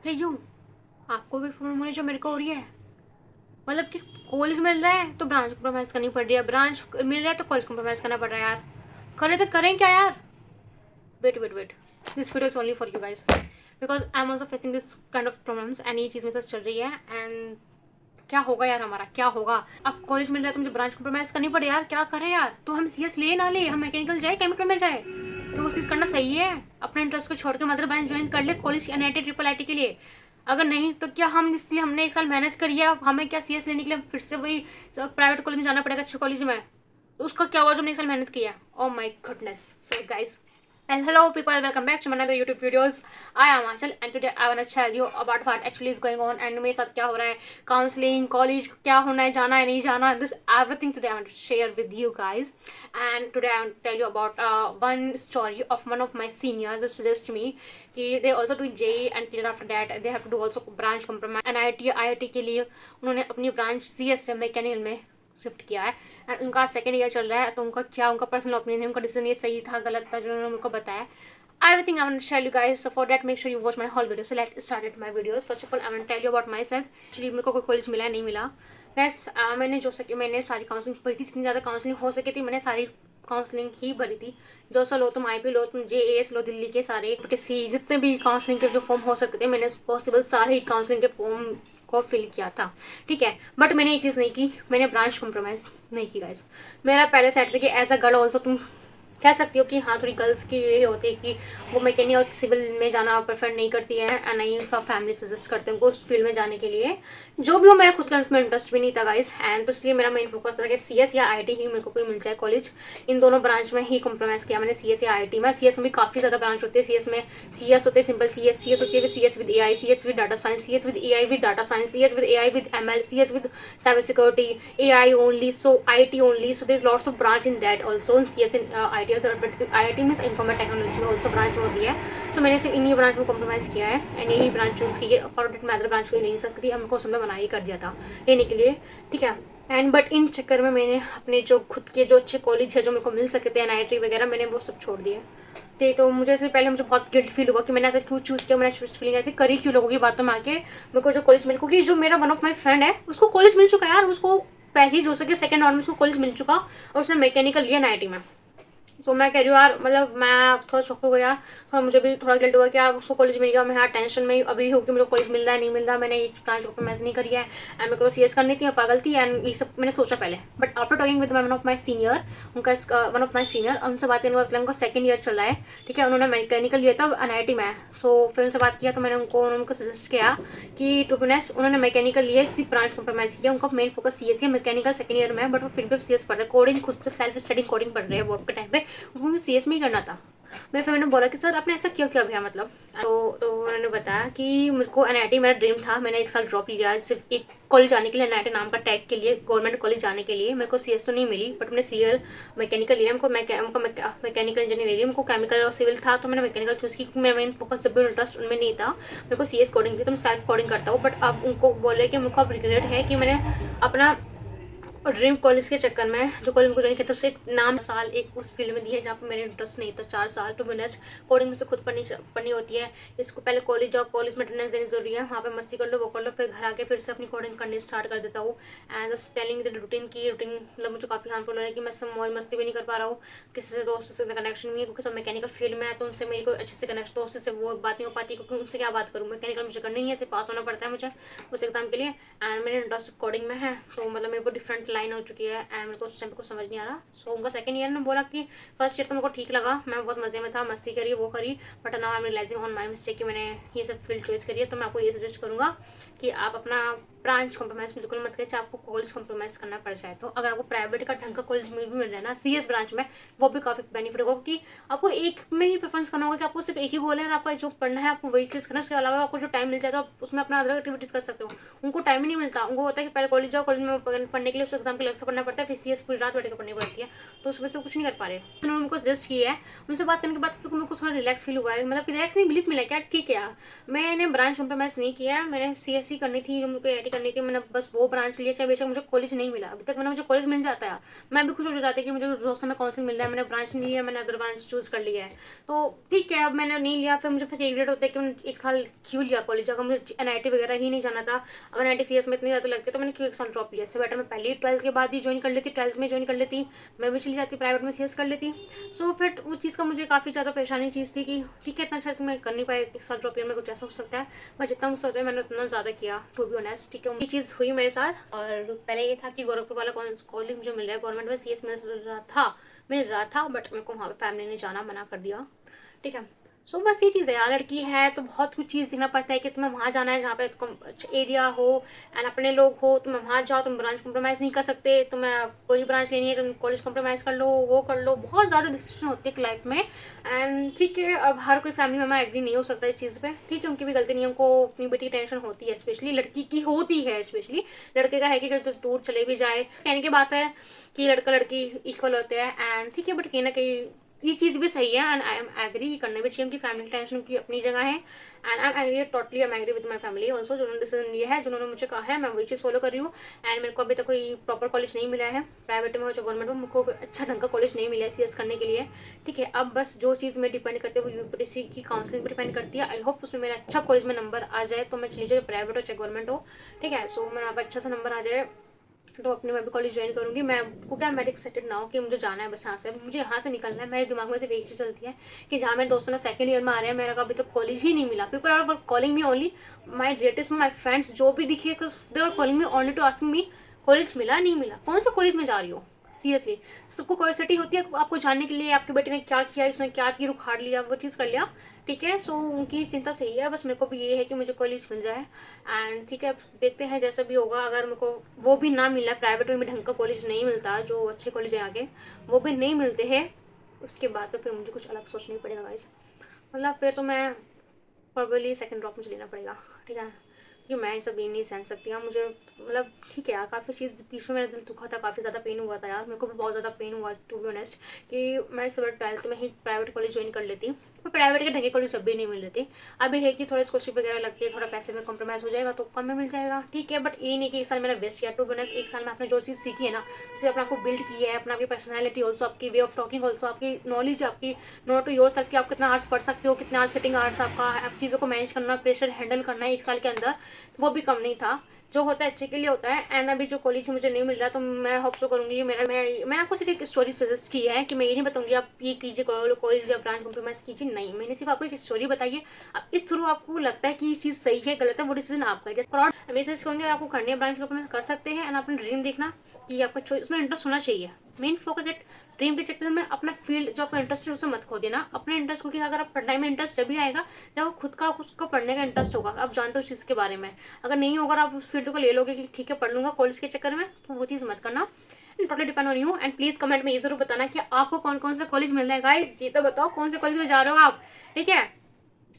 है यूँ आपको भी प्रॉब्लम हो रही है जो मेरे को हो रही है? मतलब कि कॉलेज मिल रहा है तो ब्रांच कॉम्प्रोमाइज़ करनी पड़ रही है, ब्रांच मिल रहा है तो कॉलेज कॉम्प्रोमाइज़ करना पड़ रहा है यार। करें तो करें क्या यार? Wait wait wait, this video is only for you guys because I am also facing this kind of problems and ये चीज़ मेरे साथ चल रही है। एंड क्या होगा यार, हमारा क्या होगा? अब कॉलेज मिल रहा है तो मुझे ब्रांच कॉम्प्रोमाइज करनी पड़े यार, क्या करें यार? तो हम सीएस ले ना ले, हम मैकेनिकल जाए, केमिकल में जाए, तो वो चीज़ करना सही है? अपने इंटरेस्ट को छोड़ के मदर ब्रांच ज्वाइन कर ले कॉलेज एनआईटी ट्रिपल आईटी के लिए। अगर नहीं तो क्या हम, इसलिए हमने एक साल मेहनत करी है, अब हमें क्या सीएस लेने के लिए फिर से वही प्राइवेट कॉलेज में जाना पड़ेगा, अच्छे कॉलेज में? तो उसका क्या हुआ जो हमने एक साल मेहनत किया? Oh my goodness. So guys, and hello people, welcome back to my another YouTube videos. I am Achal and today I wanna tell you about what actually is going on and मेरे साथ क्या हो रहा है, counselling, college क्या होना है, जाना है नहीं जाना, this everything today I want to share with you guys. And today I want to tell you about one story of one of my seniors. They suggest me कि they also do JEE and clear after that they have to do also branch compromise and IIT के लिए उन्होंने अपनी branch CS से mechanical में shift किया है and उनका सेकेंड ईयर चल रहा है। तो उनका क्या, उनका पर्सनल ओपिनियन है, उनका डिसीजन ये सही था गलत था जो उन्होंने मुझको बताया। Everything I want to tell you guys. So for that, make sure you watch my whole video. So let's start with my videos. First of all, I want to tell you about myself. Actually, मेरे को कोई college मिला नहीं मिला। बस मैंने जो सके मैंने सारी काउंसलिंग भरी थी, जितनी ज़्यादा काउंसलिंग हो सकी थी मैंने सारी काउंसलिंग ही भरी थी। जो सा लो, तुम IB लो, तुम JAS लो, दिल्ली के सारे किसी जितने भी काउंसलिंग के जो फॉर्म हो सकते थे मैंने पॉसिबल सारे ही काउंसलिंग के फॉर्म को फिल किया था, ठीक है। बट मैंने एक चीज़ नहीं की, मैंने ब्रांच कॉम्प्रोमाइज़ नहीं की गाइस। मेरा पहले सेट था कि एज अ गर्ल ऑल्सो तुम कह सकती हो कि हाँ थोड़ी गर्ल्स की ये होती है कि वो मैकेनिकल और सिविल में जाना प्रेफर नहीं करती है एंड नहीं फैमिली सजेस्ट करते हैं उनको उस फील्ड में जाने के लिए। जो भी हो, मेरा खुद का उसमें इंटरेस्ट भी नहीं था गाइस एंड तो इसलिए मेरा मेन फोकस था कि CS या IIT ही मेरे को कोई मिल जाए कॉलेज। इन दोनों ब्रांच में ही कॉम्प्रोमाइज़ किया मैंने, CS या IIT में। CS में भी काफ़ी ज़्यादा ब्रांच होती है। CS में CS होते हैं सिंपल CS होती है, CS with AI, CS with data science, CS with AI with data science, CS with AI with ML, CS with cyber security, AI only, so IT only. So there's lots of branch in that also. In CS in IT, but IIT means information technology में also branch होती है। So मैंने सिर्फ इन्हीं branch में compromise किया है and यही ब्रांच चूज़ की है और मैं अदर ब्रांच कोई ले नहीं सकती थी, हमको उसमें मना ही कर दिया था लेने के लिए, ठीक है। एंड बट इन चक्कर में मैंने अपने जो खुद के जो अच्छे कॉलेज है जो मेरे को मिल सकते थे NIT वगैरह, मैंने वो सब छोड़ दिए थे। तो मुझे इससे पहले मुझे बहुत गिल्ट फील हुआ कि मैंने ऐसा क्यों चूज़ किया, मैंने फीलिंग ऐसे करी क्यों लोगों की बातों में आके मेरे को जो कॉलेज मिल, क्योंकि जो मेरा वन ऑफ माई फ्रेंड है उसको कॉलेज मिल चुका है यार, उसको पहली जो सके सेकंड राउंड में उसको कॉलेज मिल चुका और उसने मैकेनिकल लिया NIT में। सो मैं कह रही हूँ यार, मतलब मैं थोड़ा शॉक हो गया, थोड़ा मुझे भी थोड़ा गिल्ट हुआ कि यार उसको कॉलेज मिल गया, मैं यार टेंशन में अभी हूँ कि मेरे को कॉलेज मिल रहा है नहीं मिल रहा। मैंने एक ब्रांच कॉम्प्रोमाइज़ नहीं करी है एंड मेरे को CS करनी थी, मैं पागल थी एंड ये सब मैंने सोचा पहले। But after talking with one of my senior, one of my senior, उनसे बात करने का मतलब उनका सेकंड ईयर चल रहा है, ठीक है। उन्होंने मैकेनिकल लिया था NIT में। सो फिर उनसे बात किया तो मैंने उनको सजेस्ट किया कि टू बी ऑनेस्ट उन्होंने मैकेनिकल लिया, सिर्फ ब्रांच कॉम्प्रोमाइज़ किया, उनका मेन फोकस CS है, मैकेनिकल सेकंड ईयर में बट वो फिर भी CS पढ़ रहे, कोडिंग खुद से सेल्फ स्टडिंग कोडिंग पढ़ रहे हैं वो आपके टाइम पे, उनको CS में ही करना था। मैं फिर मैंने बोला कि सर आपने ऐसा क्यों किया भैया, मतलब तो उन्होंने बताया कि मेरे को NIT मेरा ड्रीम था, मैंने एक साल ड्रॉप लिया सिर्फ एक कॉलेज जाने के लिए, NIT नाम का टैग के लिए, गवर्नमेंट कॉलेज जाने के लिए। मेरे को CS तो नहीं मिली बट मैंने CL मैकेनिकल लिया, हमको मैकेनिकल इंजीनियर लिया, हमको केमिकल और सिविल था तो मैंने मैकेनिकल चूज़ की क्योंकि मेरा मेन फोकस जब भी इंटरेस्ट उनमें नहीं था। मेरे को CS कोडिंग थी तो मैं सेल्फ कोडिंग करता हूँ। बट अब उनको बोले कि मेरे को अब रिग्रेट है कि मैंने अपना और ड्रीम कॉलेज के चक्कर में जो कॉलेज में ज्वाइन किया था उससे नाम साल एक उस फील्ड में दिया जहाँ पर मेरे इंटरेस्ट नहीं था। 4 साल टू बी ऑनेस्ट कोडिंग में से खुद पढ़नी होती है। इसको पहले कॉलेज जाओ, कॉलेज में अटेंडेंस देनी जरूरी है, वहाँ पे मस्ती कर लो वो कर लो, फिर घर आके फिर से अपनी कोडिंग करनी स्टार्ट कर देता हूँ। And just telling the routine की रूटीन मतलब मुझे काफ़ी हार्मफुल है कि मैं सब मौज मस्ती भी नहीं कर पा रहा हूँ, किसी से दोस्तों से कनेक्शन नहीं है क्योंकि सब मैकेनिकल फील्ड में है तो उनसे मेरी कोई अच्छे से कनेक्शन दोस्तों से वो बात नहीं हो पाती क्योंकि उनसे क्या बात करूँ, मैकेनिकल मुझे करनी है, सिर्फ पास होना पड़ता है मुझे उस एग्जाम के लिए। एंड मेरे इंटरेस्ट कोडिंग में है तो मतलब मेरे को डिफरेंट लाइन हो चुकी है एंड मेरे को उस टाइम पे कुछ समझ नहीं आ रहा। सो उनका सेकंड ईयर ने बोला कि फर्स्ट ईयर तो मेरे को ठीक लगा, मैं बहुत मजे में था, मस्ती करी वो करी, but now I am realizing on my mistake कि मैंने ये सब फील्ड चॉइस करी है। तो मैं आपको ये सजेस्ट करूँगा कि आप अपना ब्रांच कॉम्प्रोमाइज़ बिल्कुल मत करिए, चाहे आपको कॉलेज कॉम्प्रोमाइज़ करना पड़ जाए तो। अगर आपको प्राइवेट का ढंग का कॉलेज में भी मिल रहा है ना CS ब्रांच में, वो भी काफ़ी बेनिफिट होगा क्योंकि आपको एक में ही प्रेफरेंस करना होगा कि आपको सिर्फ एक ही गोल है और आपका जो पढ़ना है आपको वही चीज़ करना है, उसके अलावा आपको जो टाइम मिल जाए तो आप उसमें अपना अदर एक्टिविटीज़ कर सकते हो। उनको टाइम ही नहीं मिलता, उनको होता है कि पहले कॉलेज जाओ, कॉलेज में पढ़ने के लिए उस एग्जाम के लिए पढ़ना पड़ता है, फिर CS पूरी रात बैठ के पढ़नी पड़ती है, तो उस वजह से कुछ नहीं कर पा रहे। तो उन्होंने उनको सजेस्ट किया है, उनसे बात करने के बाद मेरे को थोड़ा रिलैक्स फील हुआ है, मतलब रिलैक्स नहीं बिलीफ मिला क्या, ठीक है यार मैंने ब्रांच कॉम्प्रोमाइज़ नहीं किया, मैंने CS ही करनी थी जो मेरे को करनी थी, मैंने बस वो ब्रांच लिया, चाहे बेशक मुझे कॉलेज नहीं मिला। अभी तक मैंने, मुझे कॉलेज मिल जाता है, मैं भी खुश हो जाती कि मुझे रोज में काउंसिल मिल रहा है, मैंने ब्रांच नहीं लिया, मैंने अदर ब्रांच चूज कर लिया है। तो ठीक है, अब मैंने नहीं लिया, फिर मुझे फिर रिग्रेट होता है कि मैंने 1 साल क्यों लिया कॉलेज, अगर मुझे NIT वगैरह ही नहीं जाना था, अगर NIT CS में इतनी ज़्यादा लगती तो मैंने क्यों 1 साल ड्रॉप लिया। इससे बेटर मैं पहले ही 12th के बाद ही ज्वाइन कर लेती, 12th में ज्वाइन कर लेती, मैं भी चली जाती प्राइवेट में CS कर लेती। सो फिर वो चीज़ का मुझे काफ़ी ज़्यादा परेशानी चीज़ थी कि ठीक है, इतना अच्छा तो मैं कर नहीं पाया, 1 साल ड्रॉप लिया, में कुछ ऐसा हो सकता है, बट जितना मुझसे होता है मैंने उतना ज़्यादा किया, टू बी ऑनेस्ट। ठीक है, ये चीज़ हुई मेरे साथ। और पहले ये था कि गोरखपुर वाला कॉलेज मुझे मिल रहा है, गवर्नमेंट में CS मिल रहा था, बट मेरे को वहाँ पर फैमिली ने जाना मना कर दिया। ठीक है, सो बस ये चीज़ है यार, लड़की है तो बहुत कुछ चीज़ देखना पड़ता है कि तुम्हें वहाँ जाना है जहाँ पे एरिया हो एंड अपने लोग हो, तुम्हें वहाँ जाओ, तुम ब्रांच कॉम्प्रोमाइज़ नहीं कर सकते, तुम्हें कोई ब्रांच लेनी है, तुम कॉलेज कॉम्प्रोमाइज़ कर लो, वो कर लो, बहुत ज़्यादा डिसीजन होती है लाइफ में। एंड ठीक है, अब हर कोई फैमिली मेम्बर एग्री नहीं हो सकता इस चीज़ पे, ठीक है, उनकी भी गलती नहीं है, उनको अपनी बेटी की टेंशन होती है, स्पेशली लड़की की होती है, स्पेशली लड़के का है कि जो दूर चले भी जाए, कहने की बात है कि लड़का लड़की इक्वल होते हैं एंड ठीक है, बट कहीं ना कहीं ये चीज़ भी सही है एंड आई एम एग्री, करने भी चाहिए, उनकी फैमिली टेंशन की अपनी जगह है and I am agree, totally I am agree with my family also, जिन्होंने डिसीजन लिया है, जिन्होंने मुझे कहा है, मैं वही चीज़ फॉलो कर रही हूँ। एंड मेरे को अभी तक कोई प्रॉपर कॉलेज नहीं मिला है, प्राइवेट में हो चाहे गवर्नमेंट में, मुझको अच्छा ढंग का कॉलेज नहीं मिला है CS करने के लिए। ठीक है, अब बस जो चीज़ में डिपेंड करती है वो UPSC की काउंसलिंग पर डिपेंड करती है। आई होप उसमें मेरा अच्छा कॉलेज में नंबर आ जाए, तो मैं चली जाए प्राइवेट हो चाहे गवर्नमेंट हो। ठीक है, सो मेरा अच्छा सा नंबर आ जाए तो अपने मैं भी कॉलेज ज्वाइन करूँगी। मैं को क्या, मैं एक्साइटेड ना हो कि मुझे जाना है, बस यहाँ से मुझे यहाँ से निकलना है। मेरे दिमाग में सिर्फ एक चीज़ चलती है कि जहाँ मेरे दोस्तों ने 2nd ईयर में आ रहे हैं, मेरा अभी तक कॉलेज ही नहीं मिला। People are calling me only, my relatives, my friends जो भी दिखे, they are calling me only to asking me college मिला नहीं मिला, कौन सा कॉलेज में जा रही हो। सीरियसली सबको क्यूरियोसिटी होती है आपको जानने के लिए, आपके बेटे ने क्या किया, इसने क्या की उखाड़ लिया, वो चीज़ कर लिया। ठीक है, सो उनकी चिंता सही है, बस मेरे को भी ये है कि मुझे कॉलेज मिल जाए एंड ठीक है, देखते हैं जैसा भी होगा। अगर मेरे को वो भी ना मिला, प्राइवेट में भी ढंग का कॉलेज नहीं मिलता, जो अच्छे कॉलेज है आगे वो भी नहीं मिलते हैं, उसके बाद तो फिर मुझे कुछ अलग सोचना ही पड़ेगा गाइस। मतलब फिर तो मैं प्रॉबली 2nd ड्रॉप मुझे लेना पड़ेगा। ठीक है, कि मैं सब ये नहीं सहन सकती यार, मुझे मतलब ठीक है यार, काफ़ी चीज़ बीच में मेरा दिल दुखा था, काफ़ी ज़्यादा पेन हुआ था यार, मेरे को भी बहुत ज़्यादा पेन हुआ टू बी ऑनेस्ट, कि मैं सुबह 12th में ही प्राइवेट कॉलेज ज्वाइन कर लेती, पर प्राइवेट के ढंगे कॉलेज जब भी नहीं मिल रही थी। अभी है कि थोड़ी स्कॉलरशिप वगैरह लगती है, थोड़ा पैसे में कॉम्प्रोमाइज़ हो जाएगा तो कम में मिल जाएगा। ठीक है, बट ये नहीं कि 1 साल मेरा वेस्ट किया। टू बी ऑनेस्ट 1 साल में आपने जो चीज़ सीखी है ना, जैसे अपना आपको बिल्ड की है, अपना आपकी पर्सनैलिटी ऑल्सो, आपकी वे ऑफ टॉकिंग ऑल्सो, आपकी नॉलेज, आपकी नॉट टू योर सेल्फ कि आप कितना आर्ट्स पढ़ सकते हो, कितना आर्ट्स सिटिंग आर्ट्स आपका, आप चीज़ों को मैनेज करना, प्रेशर हैंडल करना है 1 साल के अंदर, वो भी कम नहीं था। जो होता है अच्छे के लिए होता है। एंड अभी जो कॉलेज मुझे नहीं मिल रहा, तो मैं होप सो करूँगी मैंने आपको सिर्फ एक स्टोरी सजेस्ट की है कि मैं ये नहीं बताऊँगी आप ये कीजिए कॉलेज या ब्रांच कॉम्प्रोमाइज़ कीजिए, नहीं, मैंने सिर्फ आपको एक स्टोरी बताई है। अब इस थ्रू आपको लगता है कि ये चीज़ सही है गलत है, वो डिसीजन आपका है। जैसे मैं सजेस्ट करूँगी आपको करनी है ब्रांच कॉम्प्रोमाइज़ कर सकते हैं एंड अपना ड्रीम देखना कि आपका उसमें इंटरेस्ट होना चाहिए। मेन फोकस एट ड्रीम के चक्कर में अपना फील्ड जो आपका इंटरेस्ट है उसे मत खो देना, अपने इंटरेस्ट, क्योंकि अगर आप पढ़ाई में इंटरेस्ट जब भी आएगा जब खुद का उसको पढ़ने का इंटरेस्ट होगा, आप जानते हो उस चीज़ के बारे में। अगर नहीं होगा आप उस फील्ड को ले लोगे कि ठीक है पढ़ लूंगा कॉलेज के चक्कर में, तो वो चीज़ मत करना। Totally depend on you and please comment में ये जरूर बताना कि आपको कौन कौन सा कॉलेज मिल रहा है गाइस, ये तो बताओ कौन से कॉलेज में जा रहे हो आप। ठीक है,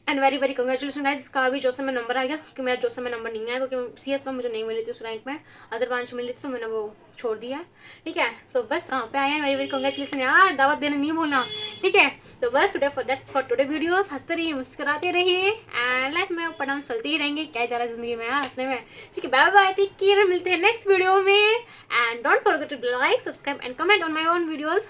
and very very congratulation guys, इसका भी जोसर में नंबर आ गया, क्योंकि मेरा जोसर में नंबर नहीं आया, क्योंकि CS में मुझे नहीं मिली थी उस रैंक में, अदर ब्रांच मिली थी तो मैंने वो छोड़ दिया है। ठीक है, सो बस कहाँ पे आए हैं, वेरी वेरी कंग्रेचुलेशन यार, दावत देने नहीं भूलना। ठीक है, तो बस फॉर टुडे वीडियोस, हंसते रहिए, मुस्कुराते रहिए एंड लाइफ में अप डाउन चलते ही रहेंगे, क्या जा रहा है जिंदगी में यार हंसने में। ठीक है, बाय बाय, टेक केयर, मिलते हैं नेक्स्ट वीडियो में and don't forget to like, subscribe and comment on my own videos.